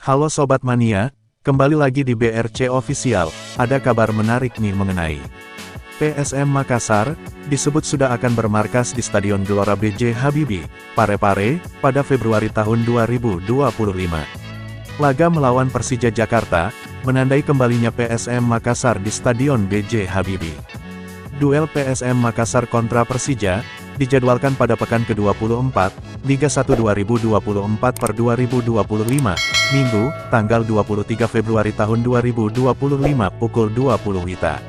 Halo Sobat Mania, kembali lagi di BRC Official. Ada kabar menarik nih mengenai PSM Makassar, disebut sudah akan bermarkas di Stadion Gelora B.J. Habibie, Parepare, pada Februari tahun 2025. Laga melawan Persija Jakarta, menandai kembalinya PSM Makassar di Stadion B.J. Habibie. Duel PSM Makassar kontra Persija, dijadwalkan pada pekan ke-24, Liga 1 2024/2025, Minggu, tanggal 23 Februari tahun 2025 pukul 20 WITA.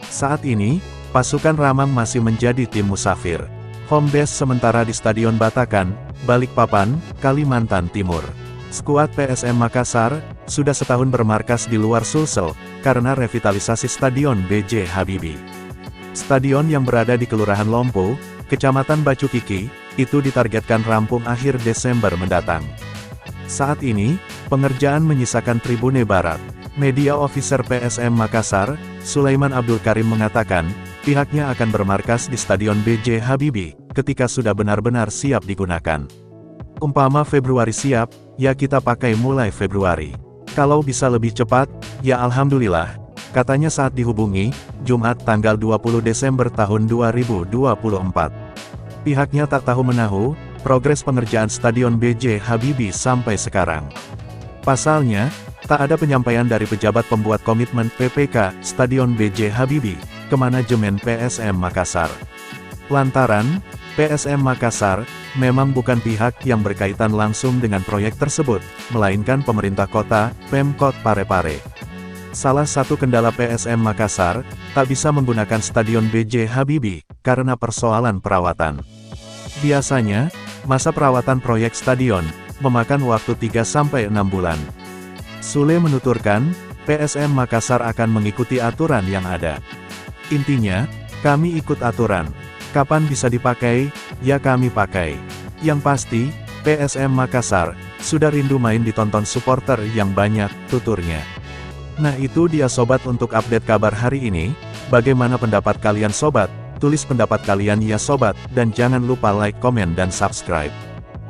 Saat ini, pasukan Ramang masih menjadi tim musafir. Home base sementara di Stadion Batakan, Balikpapan, Kalimantan Timur. Skuad PSM Makassar, sudah setahun bermarkas di luar Sulsel, karena revitalisasi Stadion B.J. Habibie. Stadion yang berada di Kelurahan Lompo, Kecamatan Bacu Kiki, itu ditargetkan rampung akhir Desember mendatang. Saat ini, pengerjaan menyisakan Tribune Barat. Media Officer PSM Makassar, Sulaiman Abdul Karim mengatakan, pihaknya akan bermarkas di Stadion B.J. Habibie, ketika sudah benar-benar siap digunakan. Umpama Februari siap, ya kita pakai mulai Februari. Kalau bisa lebih cepat, ya Alhamdulillah, katanya saat dihubungi, Jumat tanggal 20 Desember tahun 2024. Pihaknya tak tahu-menahu, progres pengerjaan Stadion B.J. Habibie sampai sekarang. Pasalnya, tak ada penyampaian dari pejabat pembuat komitmen PPK, Stadion B.J. Habibie, ke manajemen PSM Makassar. Lantaran, PSM Makassar, memang bukan pihak yang berkaitan langsung dengan proyek tersebut, melainkan pemerintah kota, Pemkot Parepare. Salah satu kendala PSM Makassar, tak bisa menggunakan Stadion B.J. Habibie, karena persoalan perawatan. Biasanya, masa perawatan proyek stadion, memakan waktu 3-6 bulan. Sule menuturkan, PSM Makassar akan mengikuti aturan yang ada. Intinya, kami ikut aturan. Kapan bisa dipakai, ya kami pakai. Yang pasti, PSM Makassar, sudah rindu main ditonton supporter yang banyak, tuturnya. Nah itu dia sobat untuk update kabar hari ini. Bagaimana pendapat kalian sobat? Tulis pendapat kalian ya sobat, dan jangan lupa like, komen dan subscribe.